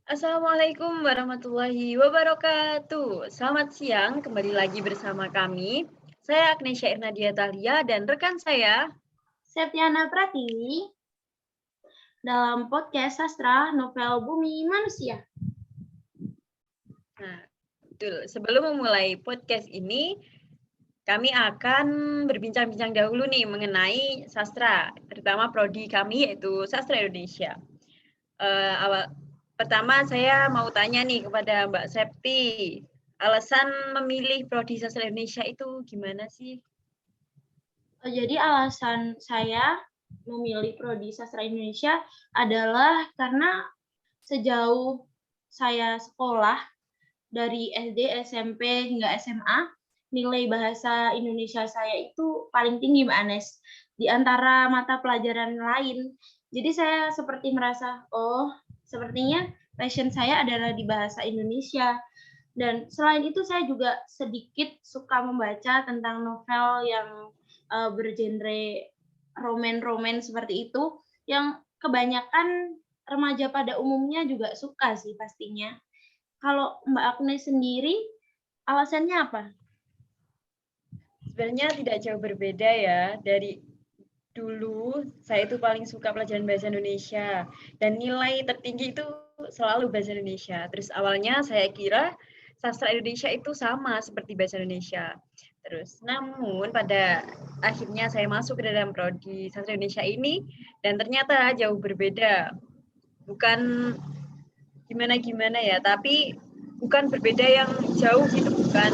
Assalamualaikum warahmatullahi wabarakatuh. Selamat siang, kembali lagi bersama kami. Saya Agnesya Irnadia Thalia dan rekan saya. Septiana Pratiwi dalam podcast Sastra Novel Bumi Manusia. Nah, betul. Sebelum memulai podcast ini, kami akan berbincang-bincang dahulu nih mengenai sastra, terutama prodi kami yaitu Sastra Indonesia. Pertama saya mau tanya nih kepada Mbak Septi, alasan memilih prodi Sastra Indonesia itu gimana sih? Jadi alasan saya memilih Prodi Sastra Indonesia adalah karena sejauh saya sekolah dari SD, SMP, hingga SMA, nilai bahasa Indonesia saya itu paling tinggi, Mbak Anes, di antara mata pelajaran lain. Jadi saya seperti merasa, sepertinya passion saya adalah di bahasa Indonesia. Dan selain itu saya juga sedikit suka membaca tentang novel yang bergenre roman-roman seperti itu, yang kebanyakan remaja pada umumnya juga suka sih pastinya. Kalau Mbak Agnes sendiri, alasannya apa? Sebenarnya tidak jauh berbeda ya. Dari dulu saya itu paling suka pelajaran bahasa Indonesia dan nilai tertinggi itu selalu bahasa Indonesia. Terus awalnya saya kira sastra Indonesia itu sama seperti bahasa Indonesia. Terus namun pada akhirnya saya masuk ke dalam prodi sastra Indonesia ini dan ternyata jauh berbeda. Bukan gimana-gimana ya, tapi bukan berbeda yang jauh gitu, bukan.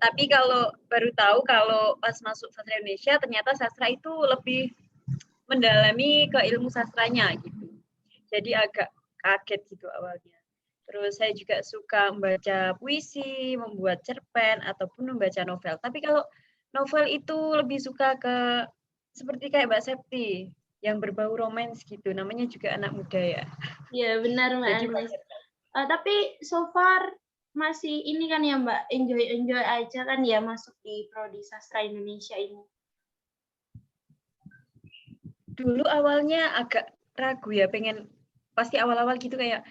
Tapi kalau baru tahu kalau pas masuk sastra Indonesia ternyata sastra itu lebih mendalami ke ilmu sastranya gitu. Jadi agak kaget gitu awalnya. Terus saya juga suka membaca puisi, membuat cerpen ataupun membaca novel. Tapi kalau novel itu lebih suka ke seperti kayak Mbak Septi yang berbau romans gitu. Namanya juga anak muda ya. Iya benar Mbak Jadi Agnes. Tapi so far masih ini kan ya Mbak, enjoy aja kan ya masuk di Prodi Sastra Indonesia ini. dulu awalnya agak ragu ya, pengen pasti awal-awal gitu kayak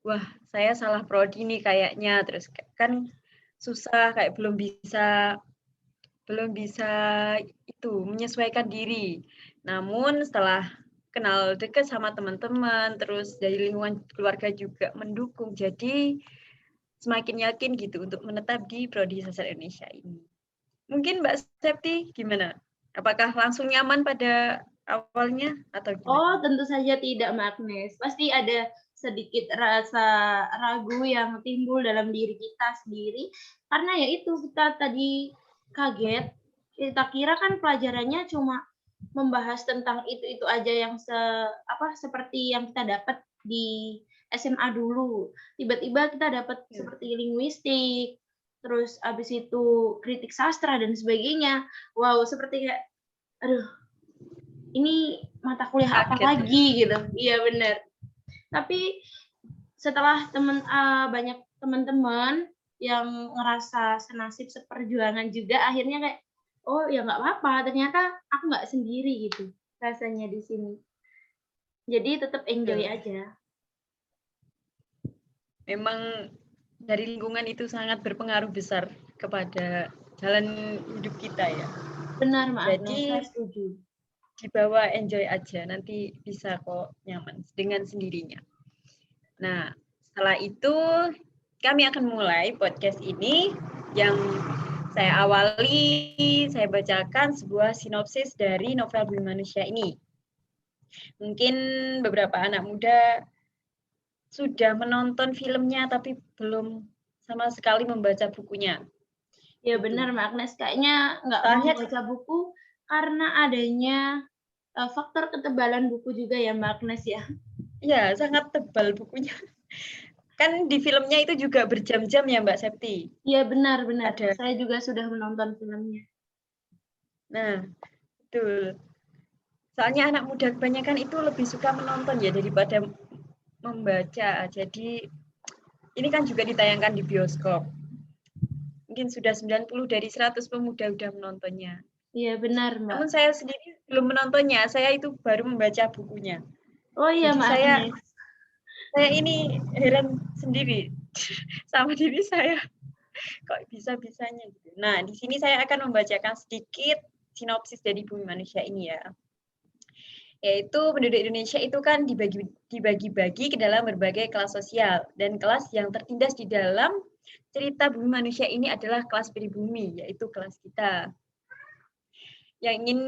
wah saya salah prodi nih kayaknya, terus kan susah kayak belum bisa itu menyesuaikan diri. Namun setelah kenal dekat sama teman-teman, terus dari lingkungan keluarga juga mendukung, jadi semakin yakin gitu untuk menetap di prodi sastra Indonesia ini. Mungkin Mbak Septi gimana? Apakah langsung nyaman pada awalnya atau gimana? Oh, tentu saja tidak, Mbak Agnes. Pasti ada sedikit rasa ragu yang timbul dalam diri kita sendiri, karena ya itu, kita tadi kaget, kita kira kan pelajarannya cuma membahas tentang itu-itu aja yang seperti yang kita dapat di SMA dulu. Tiba-tiba kita dapat seperti linguistik, terus habis itu kritik sastra dan sebagainya. Wow, seperti kayak, aduh, ini mata kuliah apa Kaget ya? lagi gitu. Iya benar. Tapi setelah banyak teman-teman yang ngerasa senasib seperjuangan juga, akhirnya kayak, oh ya nggak apa-apa, ternyata aku nggak sendiri gitu rasanya di sini. Jadi tetap enjoy Betul. aja. Memang dari lingkungan itu sangat berpengaruh besar kepada jalan hidup kita ya. Benar, Mbak Agnes, saya Jadi setuju. dibawa enjoy aja, nanti bisa kok nyaman dengan sendirinya. Nah, setelah itu kami akan mulai podcast ini yang saya awali, saya bacakan sebuah sinopsis dari novel Bumi Manusia ini. Mungkin beberapa anak muda sudah menonton filmnya tapi belum sama sekali membaca bukunya. Ya benar, Itu. Mbak Agnes, kayaknya nggak mau Soalnya baca buku karena adanya faktor ketebalan buku juga ya, Mbak Agnes ya. ya sangat tebal bukunya. Kan di filmnya itu juga berjam-jam ya Mbak Septi. Iya benar. Ada. Saya juga sudah menonton filmnya. Nah, betul. Soalnya anak muda kebanyakan itu lebih suka menonton ya daripada membaca. Jadi ini kan juga ditayangkan di bioskop. Mungkin sudah 90 dari 100 pemuda udah menontonnya. Iya benar, Mbak. Namun saya sendiri belum menontonnya, saya itu baru membaca bukunya. Oh iya, Jadi Mbak saya Agnes. Saya ini heran sendiri sama diri saya, kok bisa-bisanya gitu. Nah, di sini saya akan membacakan sedikit sinopsis dari Bumi Manusia ini ya. Yaitu penduduk Indonesia itu kan dibagi-bagi ke dalam berbagai kelas sosial, dan kelas yang tertindas di dalam cerita Bumi Manusia ini adalah kelas pribumi, yaitu kelas kita yang ingin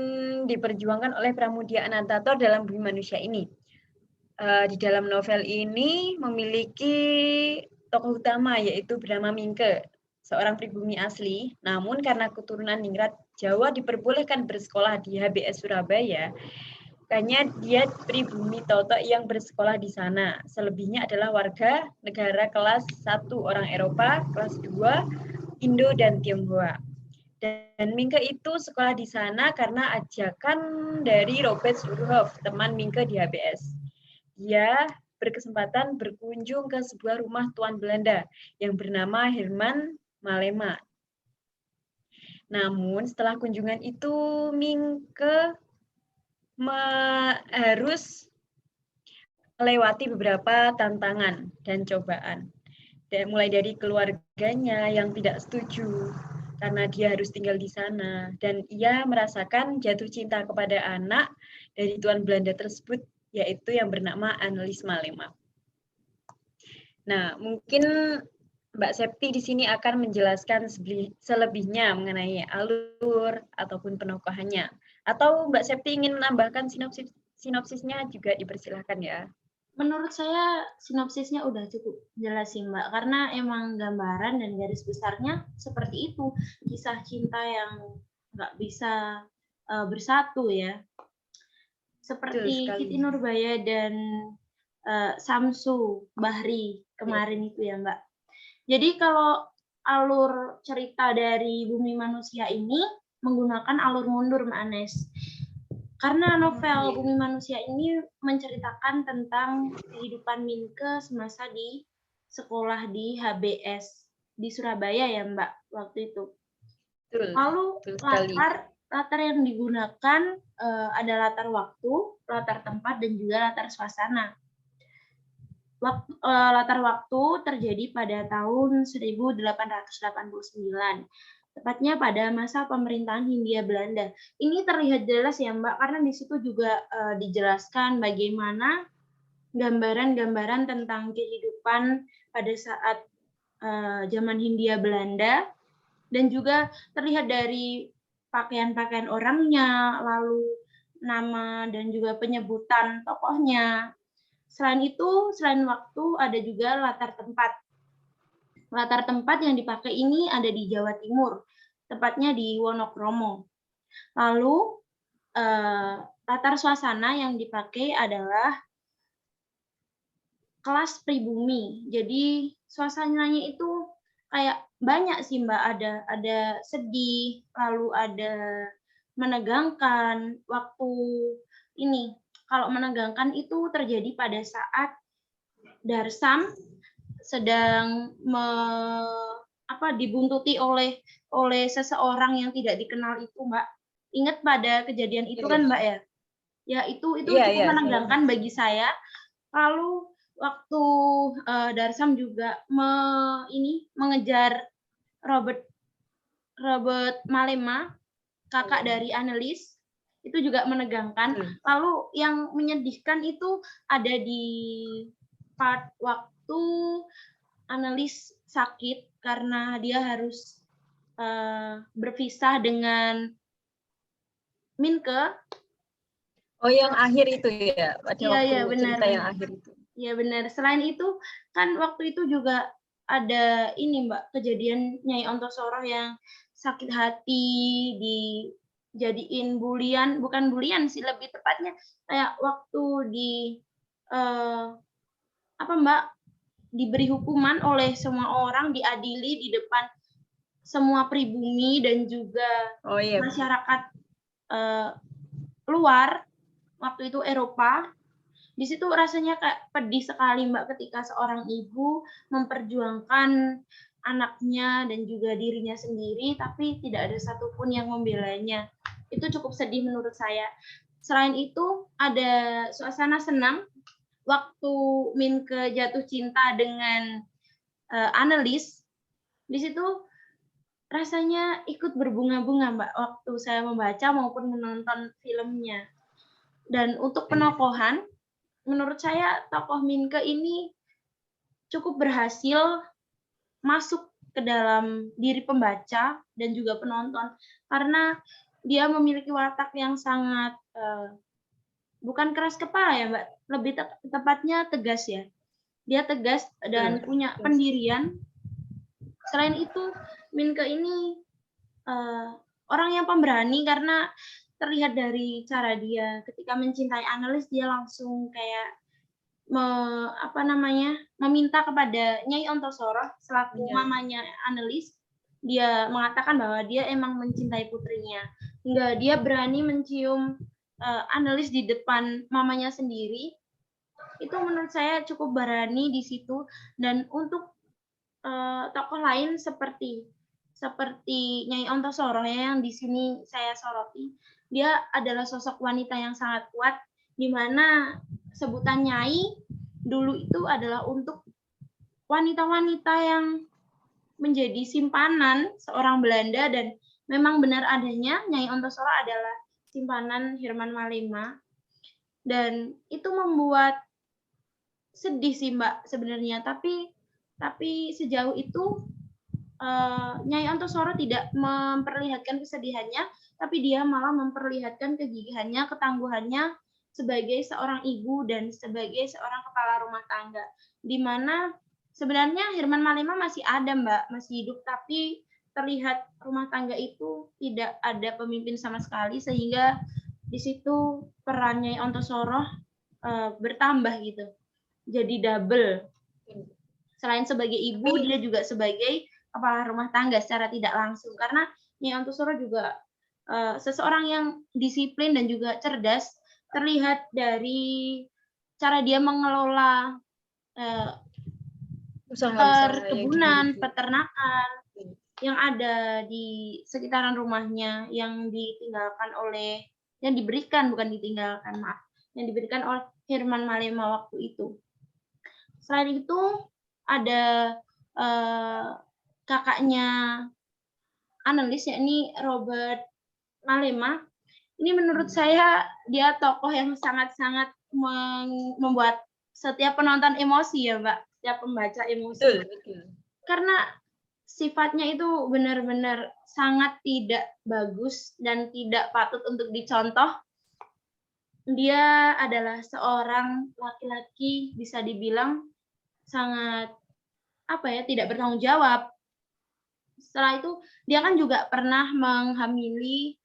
diperjuangkan oleh Pramudia Anantatur dalam Bumi Manusia ini. Di dalam novel ini memiliki tokoh utama yaitu bernama Mingke, seorang pribumi asli. Namun karena keturunan ningrat Jawa diperbolehkan bersekolah di HBS Surabaya, makanya dia pribumi Totok yang bersekolah di sana. Selebihnya adalah warga negara kelas 1 orang Eropa, kelas 2 Indo dan Tionghoa. Dan Mingke itu sekolah di sana karena ajakan dari Robert Surhoff, teman Mingke di HBS. Dia berkesempatan berkunjung ke sebuah rumah tuan Belanda yang bernama Herman Malema. Namun setelah kunjungan itu Mingke harus melewati beberapa tantangan dan cobaan. Dan mulai dari keluarganya yang tidak setuju karena dia harus tinggal di sana, dan ia merasakan jatuh cinta kepada anak dari tuan Belanda tersebut, yaitu yang bernama Annelies Malema. Nah, mungkin Mbak Septi di sini akan menjelaskan selebihnya mengenai alur ataupun penokohannya. Atau Mbak Septi ingin menambahkan sinopsisnya juga dipersilahkan ya. Menurut saya sinopsisnya udah cukup jelas sih Mbak, karena emang gambaran dan garis besarnya seperti itu, kisah cinta yang nggak bisa bersatu ya, seperti Siti Nurbaya dan Samsu Bahri kemarin itu ya Mbak. Jadi kalau alur cerita dari Bumi Manusia ini menggunakan alur mundur Mbak Anes. Karena novel Bumi Manusia ini menceritakan tentang kehidupan Mingke semasa di sekolah di HBS di Surabaya ya Mbak waktu itu. Lalu latar yang digunakan ada latar waktu, latar tempat, dan juga latar suasana. Latar waktu terjadi pada tahun 1889. Tepatnya pada masa pemerintahan Hindia Belanda. Ini terlihat jelas ya Mbak, karena di situ juga dijelaskan bagaimana gambaran-gambaran tentang kehidupan pada saat zaman Hindia Belanda, dan juga terlihat dari pakaian-pakaian orangnya, lalu nama dan juga penyebutan tokohnya. Selain itu, selain waktu, ada juga latar tempat. Latar tempat yang dipakai ini ada di Jawa Timur, tepatnya di Wonokromo. Lalu latar suasana yang dipakai adalah kelas pribumi. Jadi suasananya itu kayak banyak sih Mbak, ada sedih, lalu ada menegangkan. Waktu ini kalau menegangkan itu terjadi pada saat Darsam sedang dibuntuti oleh seseorang yang tidak dikenal itu Mbak. Ingat pada kejadian itu kan Mbak ya? Ya itu cukup menegangkan bagi saya. Lalu waktu Darsam juga mengejar Robert Malema, kakak dari Annelies, itu juga menegangkan. Lalu yang menyedihkan itu ada di part waktu Annelies sakit karena dia harus berpisah dengan Mingke. Oh, yang akhir itu ya? Iya, benar. Cerita yang akhir itu. Iya, benar. Selain itu, kan waktu itu juga ada ini Mbak, kejadian Nyai Ontosoro yang sakit hati, dijadiin bulian, bukan bulian sih, lebih tepatnya kayak waktu Mbak, diberi hukuman oleh semua orang, diadili di depan semua pribumi dan juga masyarakat luar, waktu itu Eropa. Di situ rasanya kayak pedih sekali Mbak, ketika seorang ibu memperjuangkan anaknya dan juga dirinya sendiri, tapi tidak ada satupun yang membelanya. Itu cukup sedih menurut saya. Selain itu, ada suasana senang waktu Minke jatuh cinta dengan analis, di situ rasanya ikut berbunga-bunga, Mbak, waktu saya membaca maupun menonton filmnya. Dan untuk penokohan, menurut saya tokoh Minke ini cukup berhasil masuk ke dalam diri pembaca dan juga penonton, karena dia memiliki watak yang sangat, bukan keras kepala ya, Mbak, lebih tepatnya tegas ya. Dia tegas dan punya pendirian. Selain itu, Minke ini orang yang pemberani karena terlihat dari cara dia ketika mencintai analis, dia langsung kayak meminta kepada Nyai Ontosoro selaku mamanya analis. Dia mengatakan bahwa dia emang mencintai putrinya, hingga dia berani mencium analis di depan mamanya sendiri. Itu menurut saya cukup berani di situ. Dan untuk tokoh lain seperti Nyai Ontosoro yang di sini saya soroti, dia adalah sosok wanita yang sangat kuat, di mana sebutan Nyai dulu itu adalah untuk wanita-wanita yang menjadi simpanan seorang Belanda, dan memang benar adanya Nyai Ontosoro adalah simpanan Herman Malema, dan itu membuat sedih sih, Mbak, sebenarnya. Tapi sejauh itu Nyai Ontosoro tidak memperlihatkan kesedihannya, tapi dia malah memperlihatkan kegigihannya, ketangguhannya sebagai seorang ibu dan sebagai seorang kepala rumah tangga. Di mana sebenarnya Herman Malema masih ada, Mbak, masih hidup, tapi terlihat rumah tangga itu tidak ada pemimpin sama sekali, sehingga di situ peran Nyai Ontosoro bertambah gitu. Jadi double. Selain sebagai ibu, dia juga sebagai kepala rumah tangga secara tidak langsung, karena Nyai Ontosoro juga seseorang yang disiplin dan juga cerdas, terlihat dari cara dia mengelola perkebunan, peternakan yang ada di sekitaran rumahnya, yang diberikan oleh Herman Malema waktu itu. Selain itu ada kakaknya analis, yakni Robert Malema. Ini menurut saya dia tokoh yang sangat-sangat membuat setiap penonton emosi ya, Mbak, setiap pembaca emosi. Betul. Karena sifatnya itu benar-benar sangat tidak bagus dan tidak patut untuk dicontoh. Dia adalah seorang laki-laki bisa dibilang sangat tidak bertanggung jawab. Setelah itu dia kan juga pernah menghamili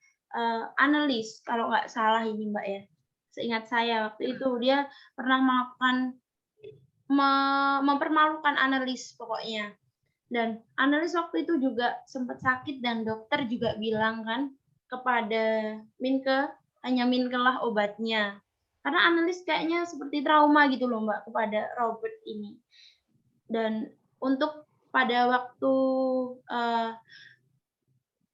analis, kalau nggak salah ini, Mbak, ya. Seingat saya waktu itu dia pernah mempermalukan analis pokoknya. Dan analis waktu itu juga sempat sakit, dan dokter juga bilang kan kepada Minke, hanya Minke lah obatnya. Karena analis kayaknya seperti trauma gitu loh, Mbak, kepada Robert ini. Dan untuk pada waktu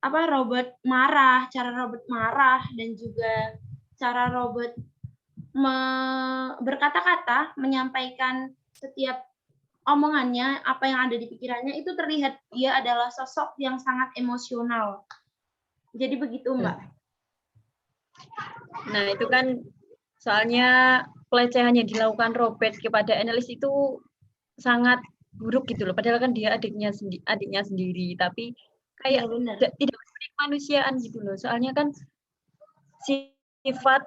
cara Robert marah dan juga cara Robert berkata-kata, menyampaikan setiap omongannya, apa yang ada di pikirannya, itu terlihat dia adalah sosok yang sangat emosional. Jadi begitu, Mbak. Nah, itu kan soalnya pelecehan yang dilakukan Robert kepada analis itu sangat buruk gitu loh. Padahal kan dia adiknya sendiri, tapi kayak tidak memiliki kemanusiaan gitu loh. Soalnya kan sifatnya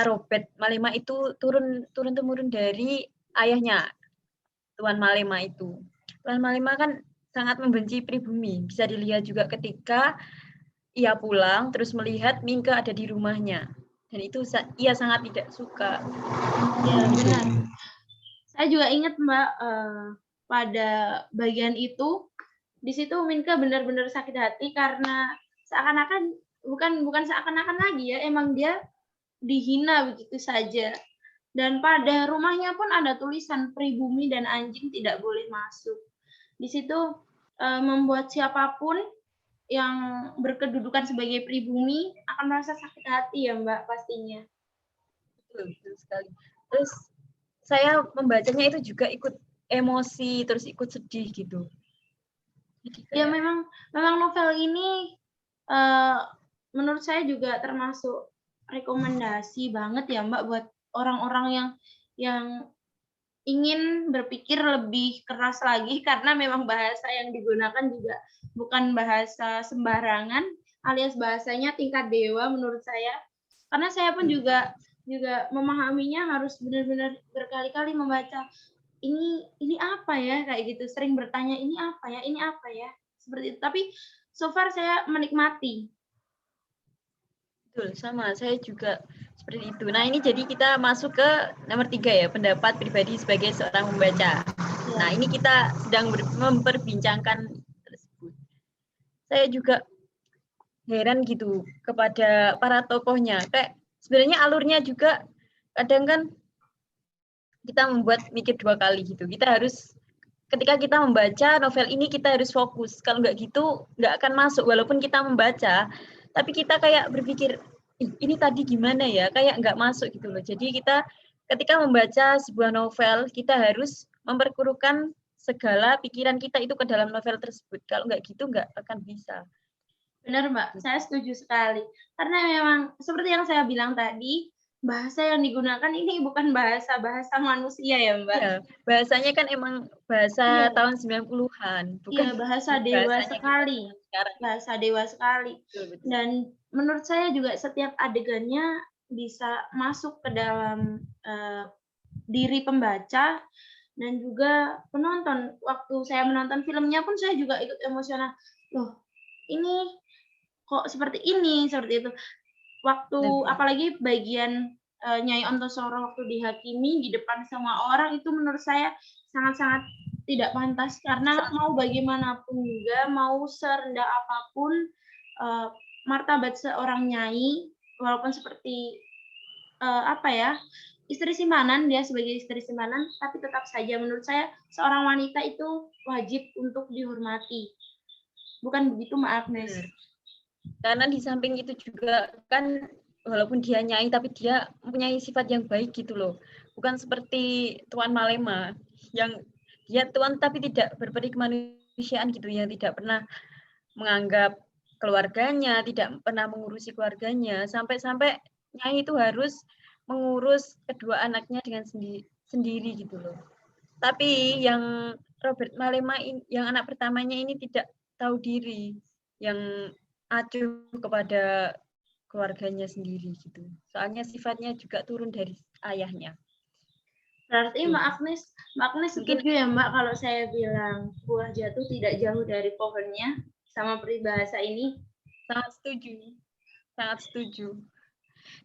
Robert Malema itu turun-temurun dari ayahnya, Tuan Malema itu. Tuan Malema kan sangat membenci pribumi. Bisa dilihat juga ketika ia pulang terus melihat Minke ada di rumahnya. Dan itu ia sangat tidak suka. Ya, benar. Saya juga ingat, Mbak, pada bagian itu, di situ Minke benar-benar sakit hati karena seakan-akan, bukan seakan-akan lagi ya, emang dia dihina begitu saja. Dan pada rumahnya pun ada tulisan pribumi dan anjing tidak boleh masuk. Di situ membuat siapapun yang berkedudukan sebagai pribumi akan merasa sakit hati ya, Mbak, pastinya. Betul sekali. Terus saya membacanya itu juga ikut emosi, terus ikut sedih gitu. Jadi Ya kayak, memang novel ini menurut saya juga termasuk rekomendasi banget ya Mbak buat orang-orang yang ingin berpikir lebih keras lagi karena memang bahasa yang digunakan juga bukan bahasa sembarangan, alias bahasanya tingkat dewa menurut saya. Karena saya pun juga memahaminya harus benar-benar berkali-kali membaca, ini apa ya, kayak gitu, sering bertanya, ini apa ya, seperti itu. Tapi so far saya menikmati. betul, sama. Saya juga seperti itu. Nah, ini jadi kita masuk ke nomor 3 ya, pendapat pribadi sebagai seorang pembaca. Ya. Nah, ini kita sedang memperbincangkan tersebut. Saya juga heran gitu kepada para tokohnya. Kayak sebenarnya alurnya juga kadang kan kita membuat mikir 2 kali gitu. Kita harus ketika kita membaca novel ini kita harus fokus. Kalau nggak gitu nggak akan masuk walaupun kita membaca, tapi kita kayak berpikir ini tadi gimana ya? Kayak nggak masuk gitu loh. Jadi kita ketika membaca sebuah novel kita harus memperkurukan segala pikiran kita itu ke dalam novel tersebut. Kalau nggak gitu nggak akan bisa. Benar, Mbak, saya setuju sekali. Karena memang seperti yang saya bilang tadi, bahasa yang digunakan ini bukan bahasa manusia ya, Mbak. Ya, bahasanya kan emang bahasa Iya. tahun 90-an, bukan Iya, bahasa dewa bahasanya kita sekali. sekarang. Bahasa dewa sekali. Betul, betul. Dan menurut saya juga setiap adegannya bisa masuk ke dalam diri pembaca dan juga penonton. Waktu saya menonton filmnya pun saya juga ikut emosional. Loh, ini kok seperti ini, seperti itu. Waktu apalagi bagian Nyai Ontosoro waktu dihakimi di depan semua orang itu menurut saya sangat-sangat tidak pantas karena mau bagaimanapun juga, mau serendah apapun martabat seorang nyai, walaupun seperti istri simpanan, dia sebagai istri simpanan, tapi tetap saja menurut saya seorang wanita itu wajib untuk dihormati. Bukan begitu, Mbak Agnes? Benar. Karena di samping itu juga kan walaupun dia nyai tapi dia mempunyai sifat yang baik gitu loh. Bukan seperti Tuan Malema yang dia tuan tapi tidak berperi kemanusiaan gitu, yang tidak pernah menganggap keluarganya, tidak pernah mengurusi keluarganya, sampai-sampai nyai itu harus mengurus kedua anaknya dengan sendiri gitu loh. Tapi yang Robert Malema yang anak pertamanya ini tidak tahu diri, yang acuh kepada keluarganya sendiri gitu. Soalnya sifatnya juga turun dari ayahnya. Berarti Mbak Agnes setuju ya Mbak kalau saya bilang buah jatuh tidak jauh dari pohonnya sama peribahasa ini? Sangat setuju. Sangat setuju.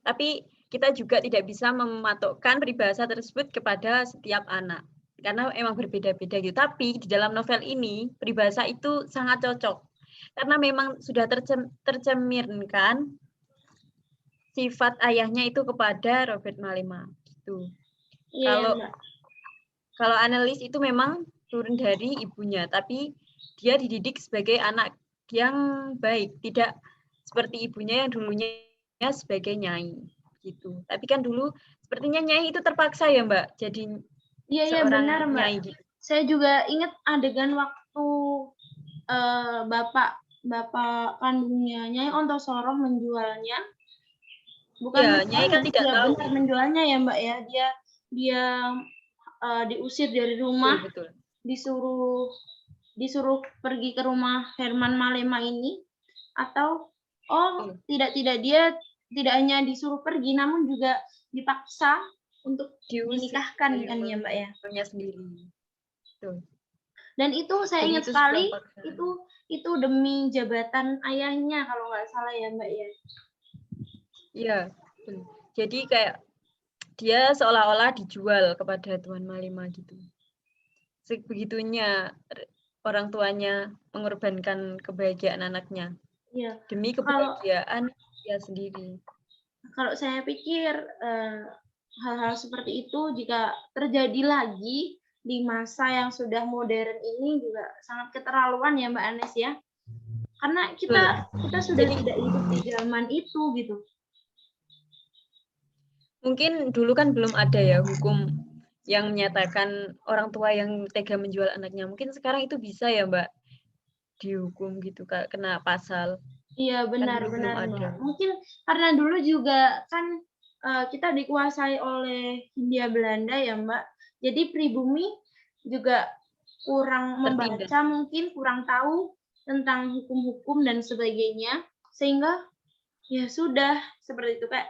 Tapi kita juga tidak bisa mematokkan peribahasa tersebut kepada setiap anak. Karena emang berbeda-beda gitu. Tapi di dalam novel ini peribahasa itu sangat cocok. Karena memang sudah tercerminkan sifat ayahnya itu kepada Robert Malema gitu. Iya, Kalau analis itu memang turun dari ibunya, tapi dia dididik sebagai anak yang baik, tidak seperti ibunya yang dulunya sebagai nyai gitu. Tapi kan dulu sepertinya nyai itu terpaksa ya Mbak, jadi seorang benar, Mbak. nyai gitu. Saya juga ingat adegan waktu bapak kandungnya Nyai Ontosoro menjualnya. Bukan Ya, nyai kan tidak tahu. benar menjualnya ya Mbak ya. Dia diusir dari rumah, Betul. disuruh pergi ke rumah Herman Malema ini, atau tidak dia tidak hanya disuruh pergi namun juga dipaksa untuk dinikahkan kan ya Mbak ya. Sendiri. Betul. Dan itu saya ingat sekali itu demi jabatan ayahnya kalau nggak salah ya Mbak ya. Iya. Jadi kayak dia seolah-olah dijual kepada Tuan Malema gitu. Sebegitunya orang tuanya mengorbankan kebahagiaan anaknya. Iya. Demi kebahagiaan dia sendiri. Kalau saya pikir hal-hal seperti itu jika terjadi lagi di masa yang sudah modern ini juga sangat keterlaluan ya Mbak Anes ya. Karena kita sudah tidak hidup di zaman itu gitu. mungkin dulu kan belum ada ya hukum yang menyatakan orang tua yang tega menjual anaknya. Mungkin sekarang itu bisa ya, Mbak, dihukum gitu, kena pasal. Iya, Kan dulu belum benar-benar ada. Mbak. Mungkin karena dulu juga kan kita dikuasai oleh Hindia Belanda ya Mbak. Jadi pribumi juga kurang Tertindas. membaca, mungkin kurang tahu tentang hukum-hukum dan sebagainya, sehingga ya sudah seperti itu, kayak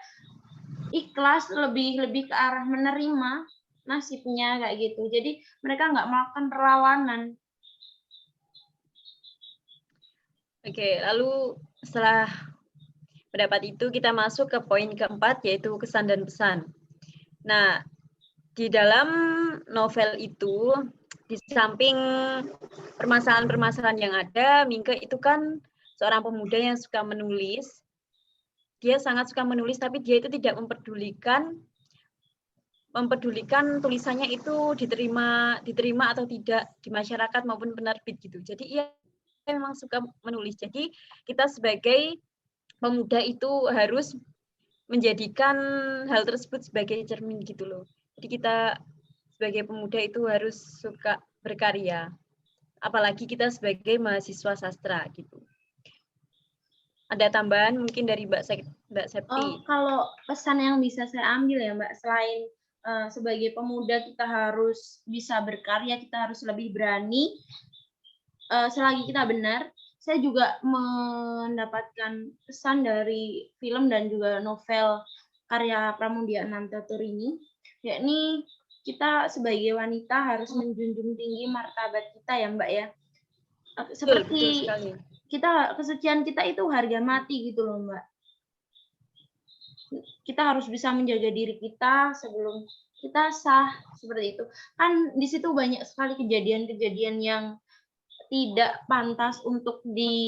ikhlas, lebih ke arah menerima nasibnya kayak gitu. Jadi mereka nggak melakukan perlawanan. Oke, lalu setelah pendapat itu kita masuk ke poin keempat, yaitu kesan dan pesan. Nah, di dalam novel itu, di samping permasalahan-permasalahan yang ada, Mingke itu kan seorang pemuda yang suka menulis. Dia sangat suka menulis, tapi dia itu tidak mempedulikan tulisannya itu diterima atau tidak di masyarakat maupun penerbit gitu. Jadi ia memang suka menulis. Jadi kita sebagai pemuda itu harus menjadikan hal tersebut sebagai cermin gitu loh. Jadi kita sebagai pemuda itu harus suka berkarya. Apalagi kita sebagai mahasiswa sastra gitu. Ada tambahan mungkin dari Mbak Septi? Kalau pesan yang bisa saya ambil ya Mbak, selain sebagai pemuda kita harus bisa berkarya, kita harus lebih berani, selagi kita benar. Saya juga mendapatkan pesan dari film dan juga novel karya Pramudia Anantatur ini, yakni kita sebagai wanita harus menjunjung tinggi martabat kita ya Mbak ya. Seperti kesucian kita itu harga mati gitu loh Mbak. Kita harus bisa menjaga diri kita sebelum kita sah, seperti itu. Kan di situ banyak sekali kejadian-kejadian yang tidak pantas untuk dicontoh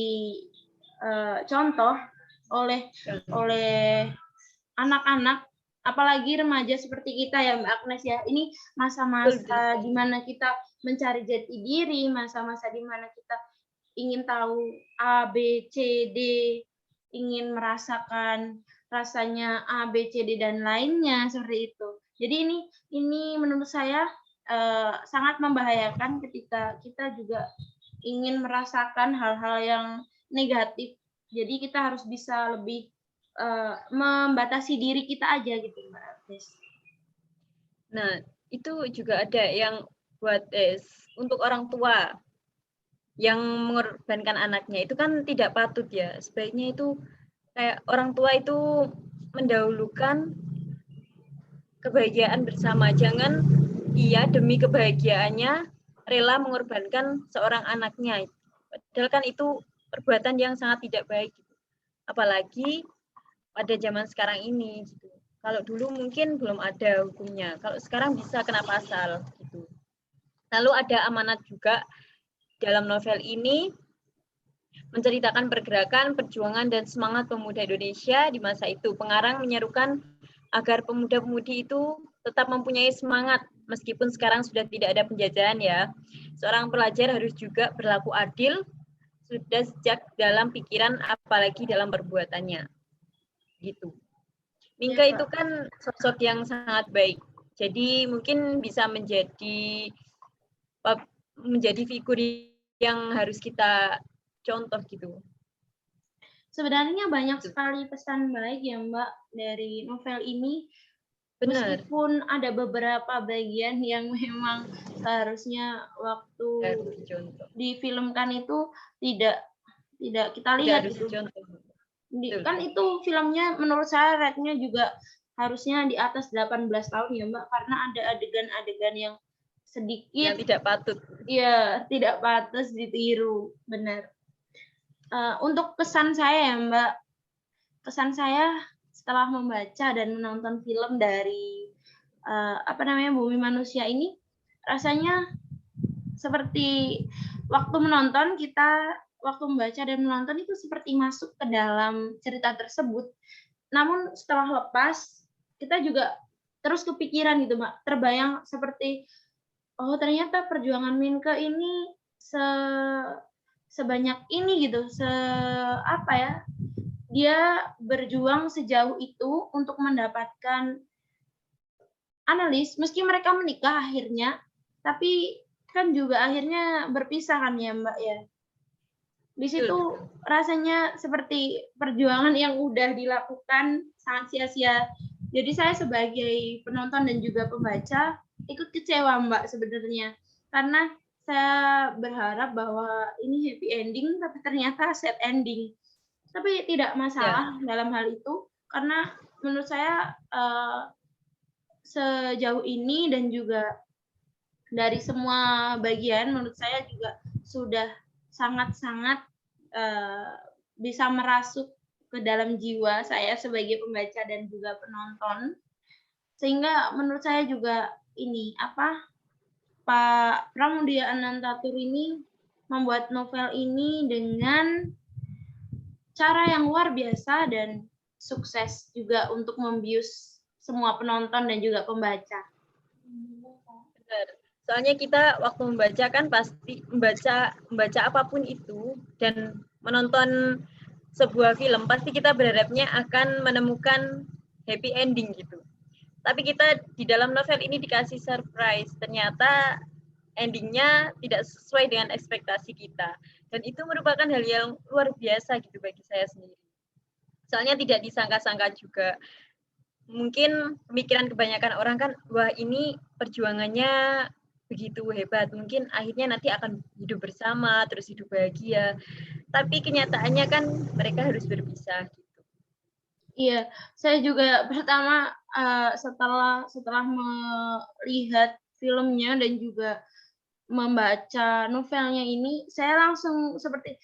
oleh anak-anak, apalagi remaja seperti kita ya Mbak Agnes ya. Ini masa-masa di mana kita mencari jati diri, masa-masa di mana kita ingin tahu A, B, C, D, ingin merasakan rasanya A, B, C, D dan lainnya seperti itu. Jadi ini menurut saya sangat membahayakan ketika kita juga ingin merasakan hal-hal yang negatif. Jadi kita harus bisa lebih membatasi diri kita aja gitu Mbak Agnes. Nah, itu juga ada yang buat untuk orang tua yang mengorbankan anaknya itu kan tidak patut ya. Sebaiknya itu kayak orang tua itu mendahulukan kebahagiaan bersama. Jangan ia demi kebahagiaannya rela mengorbankan seorang anaknya. Padahal kan itu perbuatan yang sangat tidak baik. Apalagi pada zaman sekarang ini. Gitu. Kalau dulu mungkin belum ada hukumnya. Kalau sekarang bisa kena pasal. Gitu. Lalu ada amanat juga dalam novel ini menceritakan pergerakan, perjuangan, dan semangat pemuda Indonesia di masa itu. Pengarang menyerukan agar pemuda-pemudi itu tetap mempunyai semangat meskipun sekarang sudah tidak ada penjajahan ya. Seorang pelajar harus juga berlaku adil sudah sejak dalam pikiran apalagi dalam perbuatannya. Gitu. Mingke itu kan sosok yang sangat baik. Jadi mungkin bisa menjadi figur yang harus kita contoh gitu. Sebenarnya banyak sekali pesan baik ya Mbak dari novel ini. Benar. Meskipun ada beberapa bagian yang memang seharusnya waktu difilmkan itu tidak kita lihat gitu. Kan itu filmnya menurut saya rate-nya juga harusnya di atas 18 tahun ya Mbak, karena ada adegan-adegan yang sedikit yang tidak patut. Iya, tidak patut ditiru, benar. Untuk kesan saya ya Mbak, kesan saya setelah membaca dan menonton film dari Bumi Manusia ini, rasanya seperti waktu membaca dan menonton itu seperti masuk ke dalam cerita tersebut. Namun setelah lepas, kita juga terus kepikiran gitu Mbak, terbayang seperti oh ternyata perjuangan Mingke ini sebanyak ini gitu, dia berjuang sejauh itu untuk mendapatkan analis, meski mereka menikah akhirnya, tapi kan juga akhirnya berpisah kan ya Mbak ya. Di Betul, situ betul. rasanya seperti perjuangan yang udah dilakukan sangat sia-sia. Jadi saya sebagai penonton dan juga pembaca ikut kecewa Mbak sebenarnya. Karena saya berharap bahwa ini happy ending tapi ternyata sad ending. Tapi tidak Ya, masalah dalam hal itu karena menurut saya sejauh ini dan juga dari semua bagian menurut saya juga sudah sangat-sangat bisa merasuk ke dalam jiwa saya sebagai pembaca dan juga penonton. Sehingga menurut saya juga ini Pak Pramudia Anantatur ini membuat novel ini dengan cara yang luar biasa dan sukses juga untuk membius semua penonton dan juga pembaca. benar. Soalnya kita waktu membaca kan pasti membaca apapun itu dan menonton sebuah film pasti kita berharapnya akan menemukan happy ending gitu. Tapi kita di dalam novel ini dikasih surprise, ternyata endingnya tidak sesuai dengan ekspektasi kita. Dan itu merupakan hal yang luar biasa gitu bagi saya sendiri. Soalnya tidak disangka-sangka juga. Mungkin pemikiran kebanyakan orang kan, wah ini perjuangannya begitu hebat, mungkin akhirnya nanti akan hidup bersama, terus hidup bahagia. Tapi kenyataannya kan mereka harus berpisah. Iya, saya juga pertama setelah melihat filmnya dan juga membaca novelnya ini, saya langsung seperti,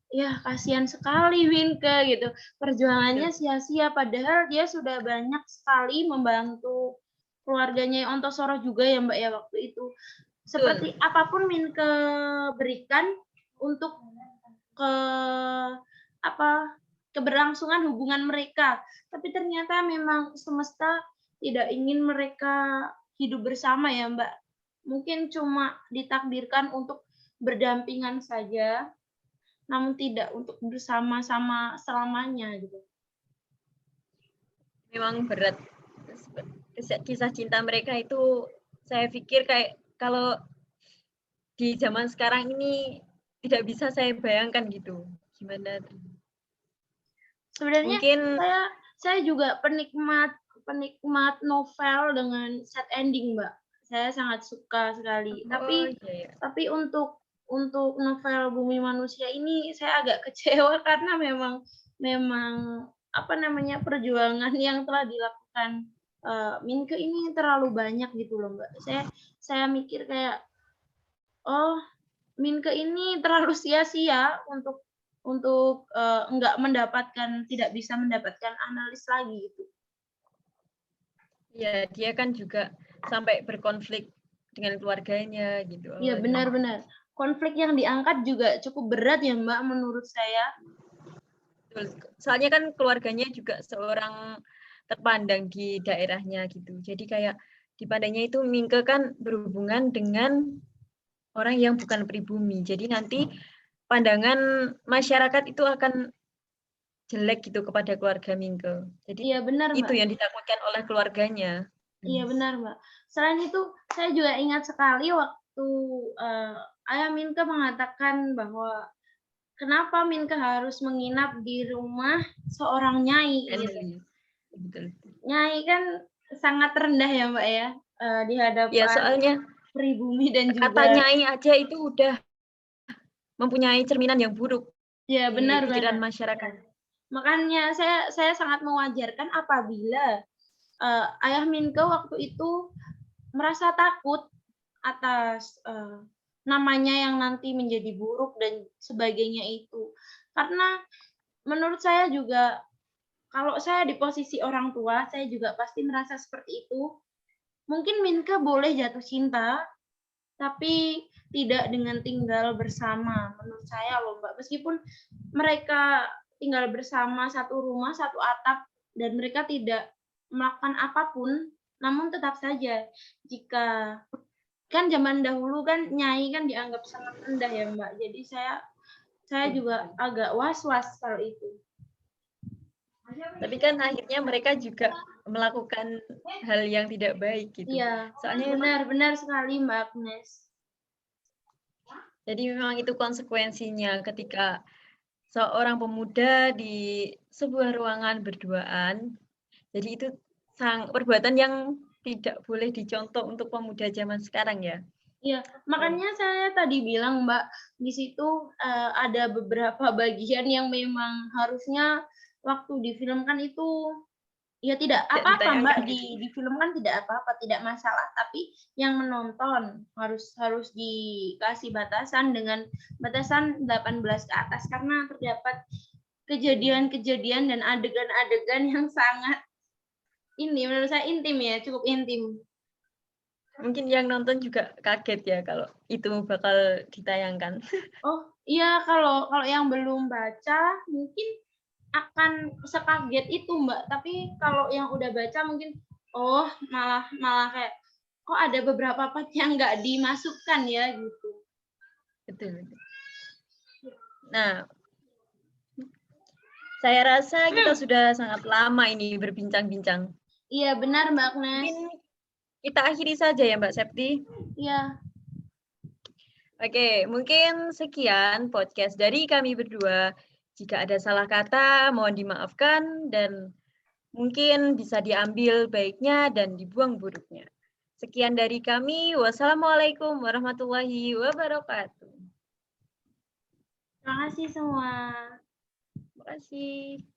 ya kasihan sekali Winke gitu. Perjuangannya sia-sia padahal dia sudah banyak sekali membantu keluarganya Ontosoro juga ya Mbak ya waktu itu. Betul. Seperti apapun Winke berikan untuk ke keberlangsungan hubungan mereka. Tapi ternyata memang semesta tidak ingin mereka hidup bersama ya Mbak. Mungkin cuma ditakdirkan untuk berdampingan saja, namun tidak untuk bersama-sama selamanya gitu. Memang berat. Kisah cinta mereka itu saya pikir kayak kalau di zaman sekarang ini tidak bisa saya bayangkan gitu. Gimana? Sebenarnya Mungkin saya juga penikmat novel dengan sad ending, Mbak. Saya sangat suka sekali. oh iya ya. Tapi untuk novel Bumi Manusia ini saya agak kecewa karena memang perjuangan yang telah dilakukan Minke ini terlalu banyak gitu loh, Mbak. Saya mikir kayak, oh Minke ini terlalu sia-sia untuk tidak bisa mendapatkan analis lagi gitu. Iya, dia kan juga sampai berkonflik dengan keluarganya gitu. Iya benar-benar. Konflik yang diangkat juga cukup berat ya Mbak menurut saya. Soalnya kan keluarganya juga seorang terpandang di daerahnya gitu. Jadi kayak dipandangnya itu Mingke kan berhubungan dengan orang yang bukan pribumi. Jadi nanti pandangan masyarakat itu akan jelek gitu kepada keluarga Mingke. Jadi Iya benar itu Mbak. yang ditakutkan oleh keluarganya. Iya benar Mbak. Selain itu saya juga ingat sekali waktu Ayah Minke mengatakan bahwa kenapa Minke harus menginap di rumah seorang nyai gitu. Betul. Nyai kan sangat rendah ya Mbak ya di Ya hadapan soalnya pribumi dan kata juga nyai aja itu udah mempunyai cerminan yang buruk ya di benar pikiran banget. masyarakat. Makanya saya sangat mewajarkan apabila Ayah Minke waktu itu merasa takut atas namanya yang nanti menjadi buruk dan sebagainya itu. Karena menurut saya juga kalau saya di posisi orang tua, saya juga pasti merasa seperti itu. Mungkin Minke boleh jatuh cinta, tapi tidak dengan tinggal bersama. Menurut saya loh Mbak, meskipun mereka tinggal bersama satu rumah, satu atap, dan mereka tidak melakukan apapun, namun tetap saja jika kan zaman dahulu kan nyai kan dianggap sangat rendah ya Mbak. Jadi saya juga agak was-was soal itu. Tapi kan akhirnya mereka juga melakukan hal yang tidak baik gitu. Iya, Soalnya benar sekali Mbak Agnes. jadi memang itu konsekuensinya ketika seorang pemuda di sebuah ruangan berduaan. Jadi itu perbuatan yang tidak boleh dicontoh untuk pemuda zaman sekarang ya. Iya, makanya saya tadi bilang Mbak, di situ ada beberapa bagian yang memang harusnya waktu difilmkan itu ya tidak apa-apa Mbak, difilmkan tidak apa-apa, tidak masalah. Tapi yang menonton harus dikasih batasan dengan batasan 18 ke atas karena terdapat kejadian-kejadian dan adegan-adegan yang sangat ini menurut saya intim ya, cukup intim. Mungkin yang nonton juga kaget ya kalau itu bakal ditayangkan. Oh, iya kalau yang belum baca mungkin akan sekaget itu, Mbak. Tapi kalau yang udah baca mungkin oh, malah kayak kok ada beberapa part yang nggak dimasukkan ya gitu. Betul. Nah, saya rasa kita sudah sangat lama ini berbincang-bincang. Iya, benar Mbak Agnes. Mungkin kita akhiri saja ya Mbak Septi. Iya. Oke, mungkin sekian podcast dari kami berdua. Jika ada salah kata, mohon dimaafkan dan mungkin bisa diambil baiknya dan dibuang buruknya. Sekian dari kami. Wassalamualaikum warahmatullahi wabarakatuh. Terima kasih semua. Terima kasih.